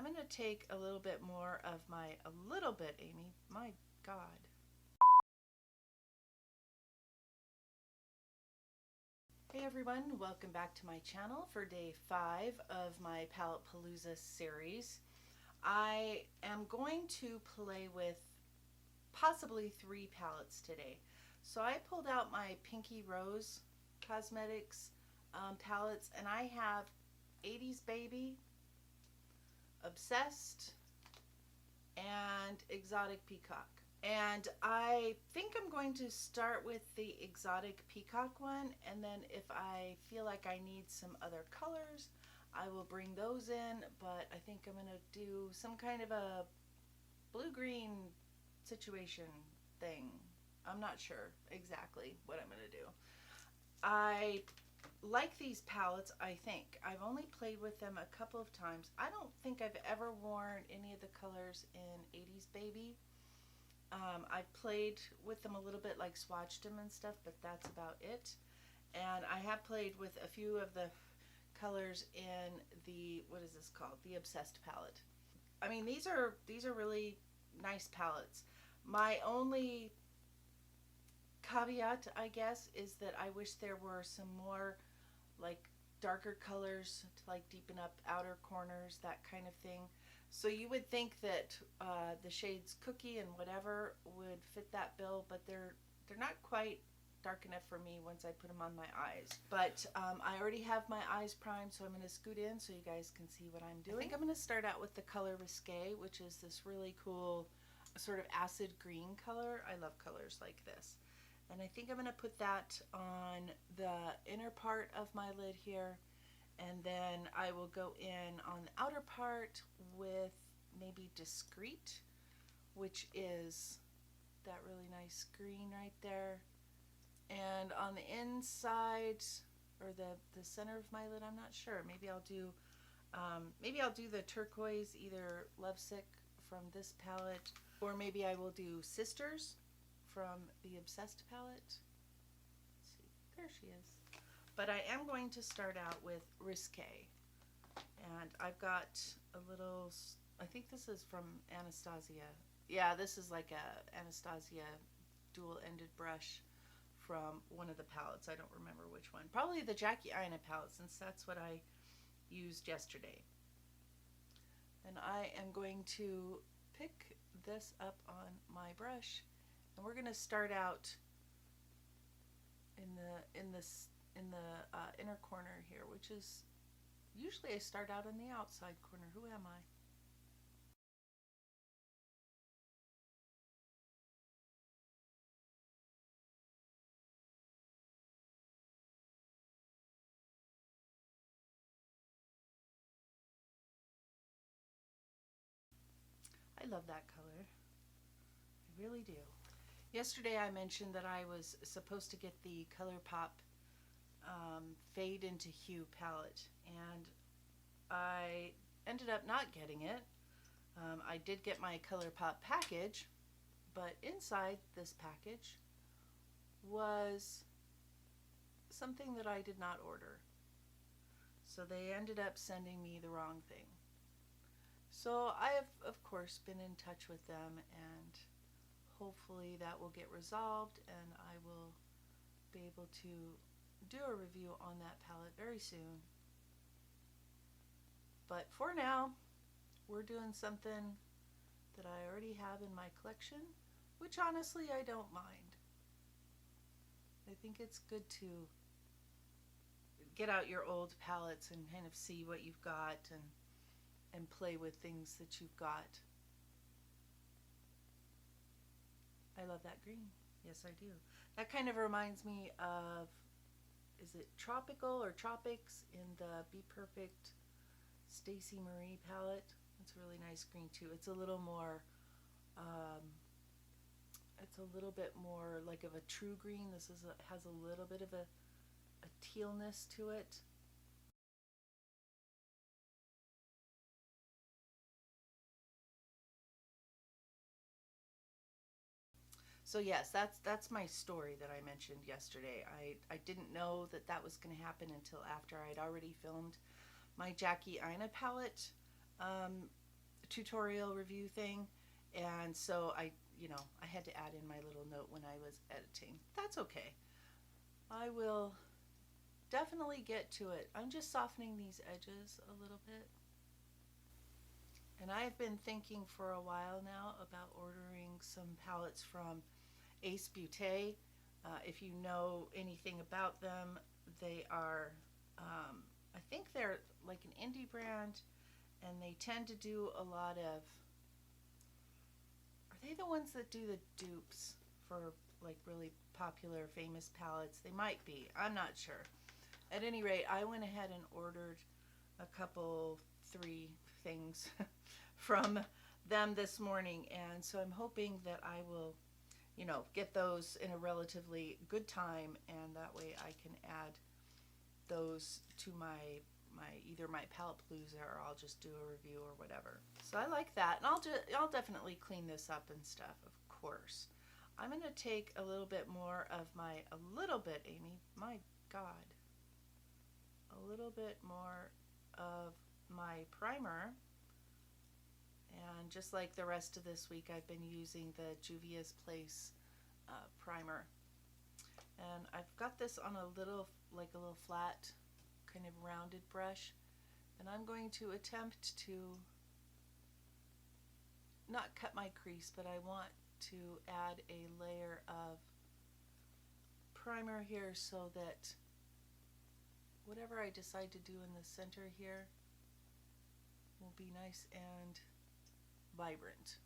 I'm going to take a little bit more of my, Amy, my God. Hey everyone, welcome back to my channel for day 5 of my Palette-Palooza series. I am going to play with possibly 3 palettes today. So I pulled out my Pinkyrose Cosmetics palettes, and I have 80s Baby, Obsessed, and Exotic Peacock. And I think I'm going to start with the Exotic Peacock one, and then if I feel like I need some other colors, I will bring those in, but I think I'm going to do some kind of a blue-green situation thing. I'm not sure exactly what I'm going to do. I like these palettes, I think. I've only played with them a couple of times. I don't think I've ever worn any of the colors in 80s Baby. I've played with them a little bit, like swatched them and stuff, but that's about it. And I have played with a few of the colors in the, what is this called? The Obsessed palette. I mean, these are really nice palettes. My only caveat, I guess, is that I wish there were some more like darker colors to like deepen up outer corners, that kind of thing. So you would think that the shades Cookie and whatever would fit that bill, but they're not quite dark enough for me once I put them on my eyes. But I already have my eyes primed, so I'm going to scoot in so you guys can see what I'm doing. I think I'm going to start out with the color Risque, which is this really cool sort of acid green color. I love colors like this. And I think I'm going to put that on the inner part of my lid here. And then I will go in on the outer part with maybe Discreet, which is that really nice green right there. And on the inside, or the center of my lid, I'm not sure. Maybe I'll do the turquoise, either Lovesick from this palette, or maybe I will do Sisters from the Obsessed palette. Let's see, there she is. But I am going to start out with Risque. And I've got a little, I think this is from Anastasia. Yeah, this is like a Anastasia dual-ended brush from one of the palettes. I don't remember which one. Probably the Jackie Aina palette, since that's what I used yesterday. And I am going to pick this up on my brush, and we're going to start out in the inner corner here, which is usually I start out in the outside corner. Who am I? I love that color. I really do. Yesterday I mentioned that I was supposed to get the ColourPop Fade into Hue palette, and I ended up not getting it. I did get my ColourPop package, but inside this package was something that I did not order. So they ended up sending me the wrong thing. So I have, of course, been in touch with them, and hopefully that will get resolved, and I will be able to do a review on that palette very soon. But for now, we're doing something that I already have in my collection, which honestly I don't mind. I think it's good to get out your old palettes and kind of see what you've got and play with things that you've got. I love that green. Yes, I do. That kind of reminds me of, is it Tropical or Tropics in the Be Perfect Stacey Marie palette? It's a really nice green too. It's a little more, it's a little bit more like of a true green. This is has a little bit of a tealness to it. So yes, that's my story that I mentioned yesterday. I didn't know that that was going to happen until after I'd already filmed my Jackie Aina palette tutorial review thing, and so I had to add in my little note when I was editing. That's okay. I will definitely get to it. I'm just softening these edges a little bit. And I've been thinking for a while now about ordering some palettes from Ace Beauté. If you know anything about them, they are, I think they're like an indie brand, and they tend to do a lot of, are they the ones that do the dupes for like really popular famous palettes? They might be, I'm not sure. At any rate, I went ahead and ordered a couple, 3 things from them this morning, and so I'm hoping that I will, get those in a relatively good time, and that way I can add those to my either my Palette-Palooza, or I'll just do a review or whatever. So I like that, and I'll definitely clean this up and stuff, of course. I'm gonna take a little bit more of a little bit, Amy, my God, a little bit more of my primer, and just like the rest of this week, I've been using the Juvia's Place primer, and I've got this on a little flat, kind of rounded brush, and I'm going to attempt to not cut my crease, but I want to add a layer of primer here so that whatever I decide to do in the center here will be nice and vibrant.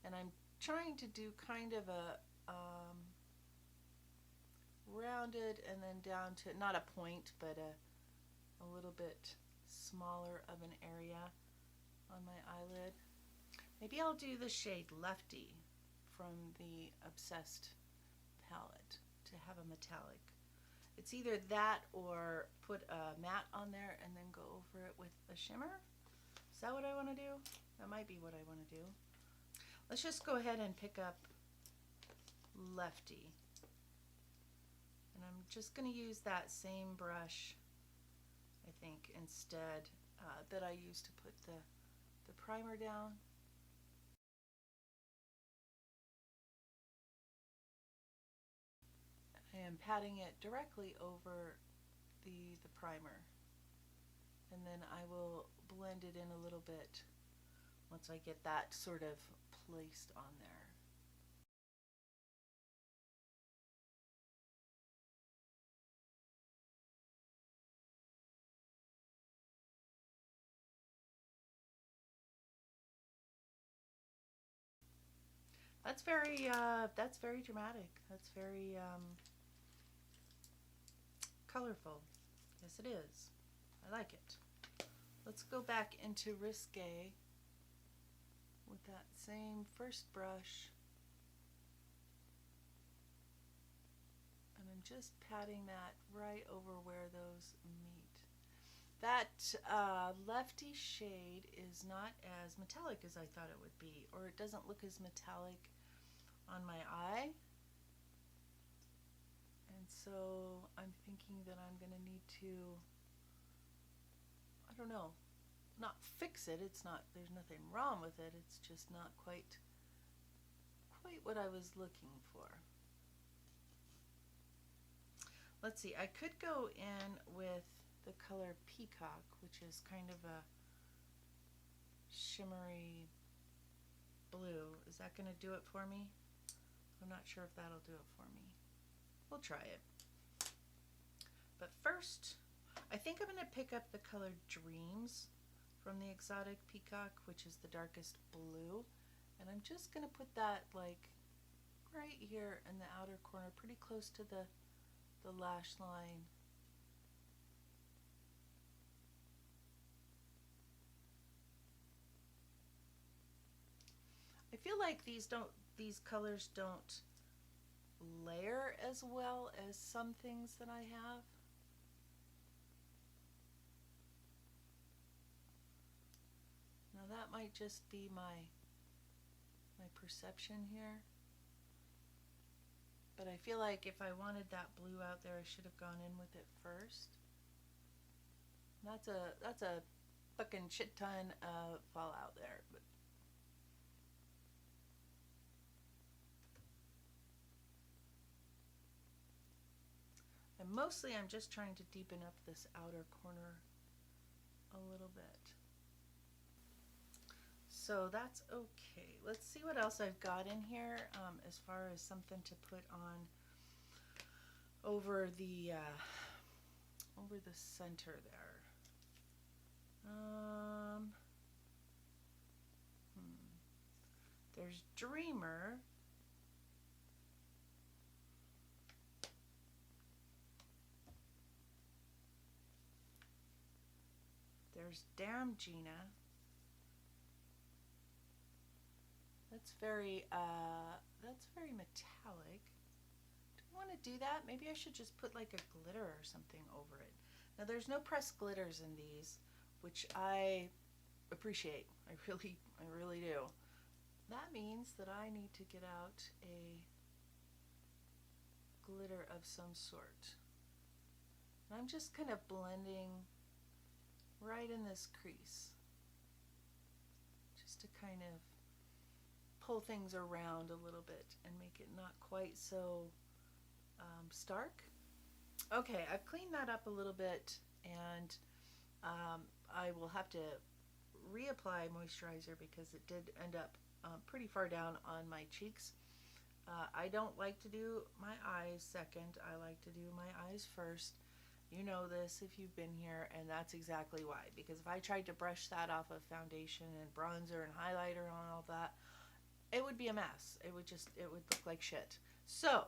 And I'm trying to do kind of a rounded and then down to, not a point, but a little bit smaller of an area on my eyelid. Maybe I'll do the shade Lefty from the Obsessed palette to have a metallic. It's either that or put a matte on there and then go over it with a shimmer. Is that what I want to do? That might be what I want to do. Let's just go ahead and pick up Lefty. And I'm just going to use that same brush, I think, instead that I used to put the primer down. I am patting it directly over the primer, and then I will blend it in a little bit once I get that sort of placed on there. That's very dramatic. That's very colorful. Yes, it is. I like it. Let's go back into Risque with that same first brush. And I'm just patting that right over where those meet. That Lefty shade is not as metallic as I thought it would be, or it doesn't look as metallic on my eye. And so I'm thinking that I'm going to need to, I don't know, not fix it. It's not, there's nothing wrong with it. It's just not quite what I was looking for. Let's see, I could go in with the color Peacock, which is kind of a shimmery blue. Is that going to do it for me? I'm not sure if that'll do it for me. We'll try it. But first, I think I'm going to pick up the color Dreams from the Exotic Peacock, which is the darkest blue. And I'm just going to put that like right here in the outer corner, pretty close to the lash line. I feel like these colors don't layer as well as some things that I have. Now that might just be my perception here. But I feel like if I wanted that blue out there, I should have gone in with it first. That's a fucking shit ton of fallout there. But and mostly I'm just trying to deepen up this outer corner a little bit. So that's okay. Let's see what else I've got in here as far as something to put on over the center there. There's Dreamer. There's Damn Gina. That's very metallic. Do I want to do that? Maybe I should just put like a glitter or something over it. Now there's no pressed glitters in these, which I appreciate. I really do. That means that I need to get out a glitter of some sort. And I'm just kind of blending right in this crease, just to kind of pull things around a little bit and make it not quite so stark. Okay, I've cleaned that up a little bit, and I will have to reapply moisturizer because it did end up pretty far down on my cheeks. I don't like to do my eyes second. I like to do my eyes first. You know this if you've been here, and that's exactly why. Because if I tried to brush that off of foundation and bronzer and highlighter and all that, it would be a mess. It would look like shit. So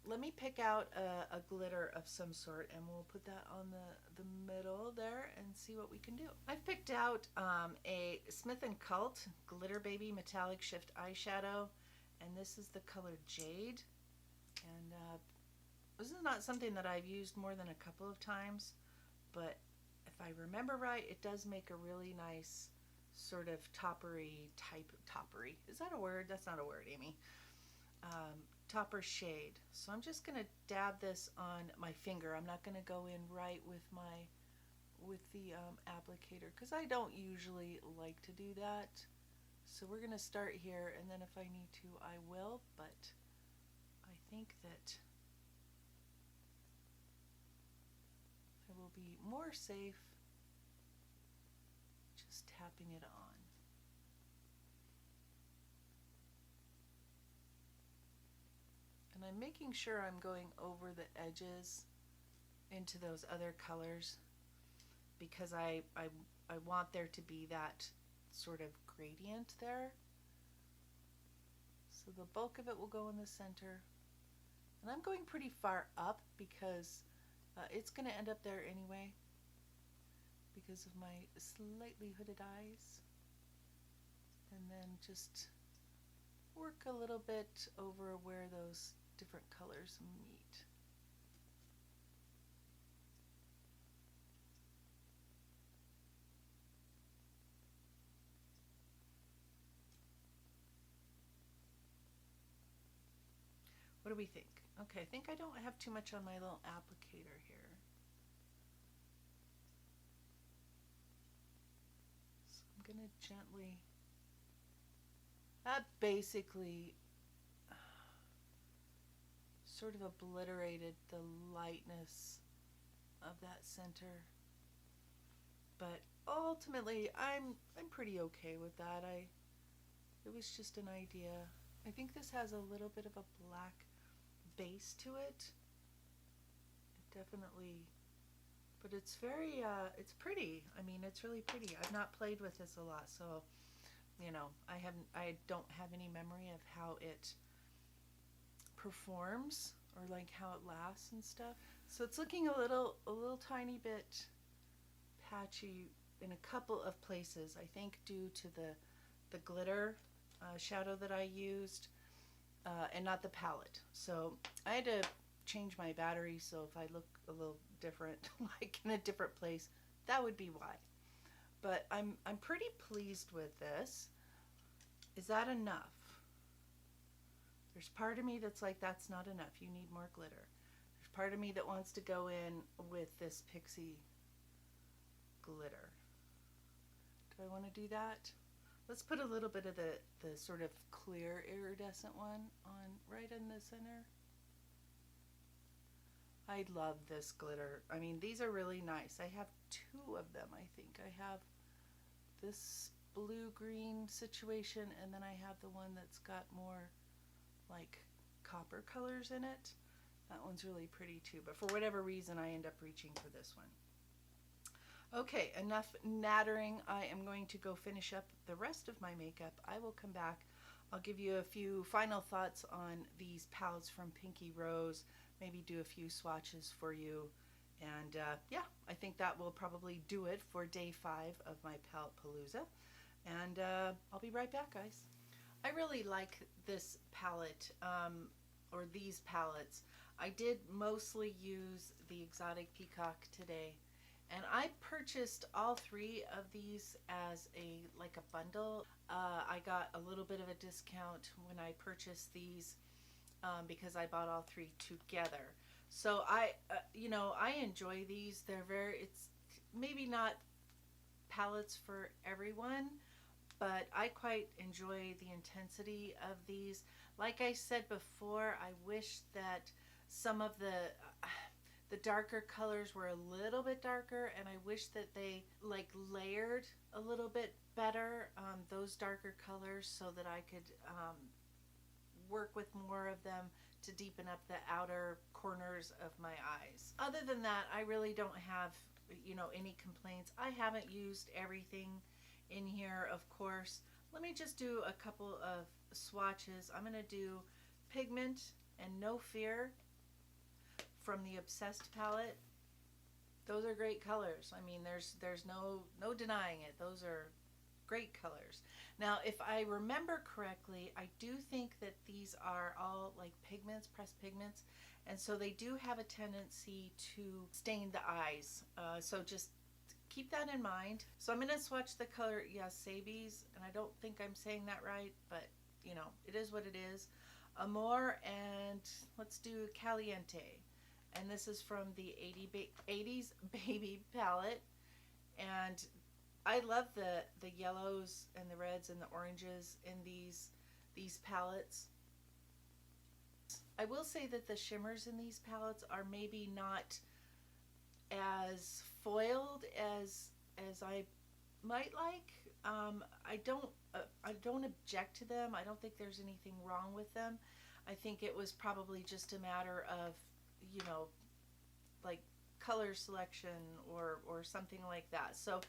let me pick out a glitter of some sort, and we'll put that on the middle there and see what we can do. I've picked out a Smith & Cult Glitter Baby Metallic Shift eyeshadow, and this is the color Jade. And this is not something that I've used more than a couple of times, but if I remember right, it does make a really nice sort of toppery. Is that a word? That's not a word, Amy. Topper shade. So I'm just going to dab this on my finger. I'm not going to go in right with the applicator because I don't usually like to do that. So we're going to start here, and then if I need to, I will, but I think that I will be more safe just tapping it on. And I'm making sure I'm going over the edges into those other colors because I want there to be that sort of gradient there. So the bulk of it will go in the center. And I'm going pretty far up because it's going to end up there anyway because of my slightly hooded eyes. And then just work a little bit over where those different colors meet. What do we think? Okay, I think I don't have too much on my little applicator here. So I'm going to gently, that basically sort of obliterated the lightness of that center. But ultimately, I'm pretty okay with that. It was just an idea. I think this has a little bit of a black base to it. It definitely, but it's very, it's pretty. I mean, it's really pretty. I've not played with this a lot, so, you know, I don't have any memory of how it performs or like how it lasts and stuff. So it's looking a little tiny bit patchy in a couple of places, I think due to the glitter shadow that I used and not the palette. So I had to change my battery, so if I look a little different, like in a different place, that would be why. But I'm pretty pleased with this. Is that enough? There's part of me that's like, that's not enough. You need more glitter. There's part of me that wants to go in with this pixie Do I want to do that? Let's put a little bit of the sort of clear iridescent one on right in the center. I love this glitter. I mean, these are really nice. I have two of them, I think. I have this blue-green situation, and then I have the one that's got more like copper colors in it. That one's really pretty too, but for whatever reason I end up reaching for this one. Okay, enough nattering. I am going to go finish up the rest of my makeup. I will come back. I'll give you a few final thoughts on these palettes from Pinkyrose, maybe do a few swatches for you, and yeah, I think that will probably do it for day 5 of my Palette-Palooza, and I'll be right back, guys. I really like this palette, or these palettes. I did mostly use the Exotic Peacock today, and I purchased all 3 of these as like a bundle. I got a little bit of a discount when I purchased these because I bought all 3 together. So I enjoy these. It's maybe not palettes for everyone, but I quite enjoy the intensity of these. Like I said before, I wish that some of the darker colors were a little bit darker, and I wish that they like layered a little bit better those darker colors so that I could work with more of them to deepen up the outer corners of my eyes. Other than that, I really don't have any complaints. I haven't used everything in here, of course. Let me just do a couple of swatches. I'm going to do Pigment and No Fear from the Obsessed palette. Those are great colors. I mean, there's no denying it. Those are great colors. Now, if I remember correctly, I do think that these are all like pigments, pressed pigments, and so they do have a tendency to stain the eyes. So just keep that in mind. So I'm going to swatch the color Yasabi's, and I don't think I'm saying that right, but it is what it is. Amor, and let's do Caliente. And this is from the 80s Baby palette, and I love the yellows and the reds and the oranges in these palettes. I will say that the shimmers in these palettes are maybe not as foiled as I might like. I don't object to them. I don't think there's anything wrong with them. I think it was probably just a matter of like color selection or something like that. So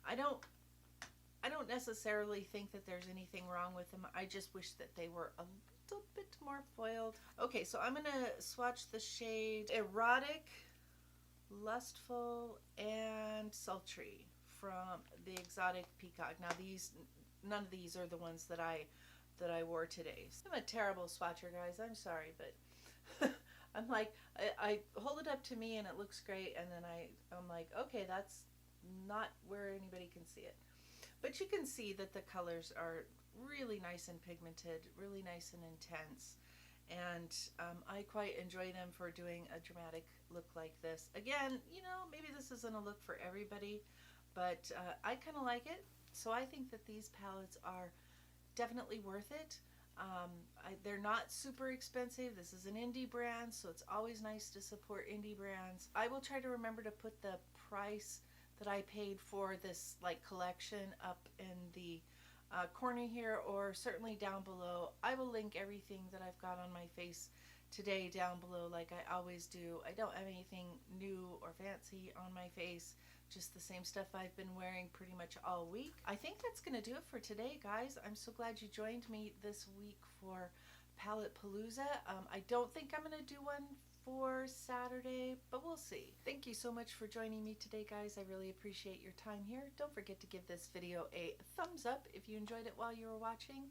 I don't necessarily think that there's anything wrong with them. I just wish that they were a little bit more foiled. Okay, so I'm gonna swatch the shade Erotic, Lustful, and Sultry from the Exotic Peacock. Now none of these are the ones that I wore today. I'm a terrible swatcher, guys. I'm sorry, but I'm like, I hold it up to me and it looks great, and then I'm like, okay, that's not where anybody can see it. But you can see that the colors are really nice and pigmented, really nice and intense, and I quite enjoy them for doing a dramatic look like this. Again, maybe this isn't a look for everybody, but I kind of like it. So I think that these palettes are definitely worth it. They're not super expensive. This is an indie brand, so it's always nice to support indie brands. I will try to remember to put the price that I paid for this collection up in the corner here, or certainly down below. I will link everything that I've got on my face today down below, like I always do. I don't have anything new or fancy on my face, just the same stuff I've been wearing pretty much all week. I think that's gonna do it for today, guys. I'm so glad you joined me this week for Palette-Palooza. I don't think I'm gonna do one for Saturday, but we'll see. Thank you so much for joining me today, guys. I really appreciate your time here. Don't forget to give this video a thumbs up if you enjoyed it while you were watching.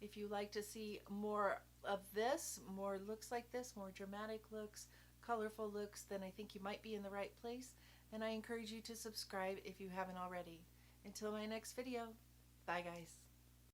If you like to see more of this, more looks like this, more dramatic looks, colorful looks, then I think you might be in the right place. And I encourage you to subscribe if you haven't already. Until my next video, bye guys.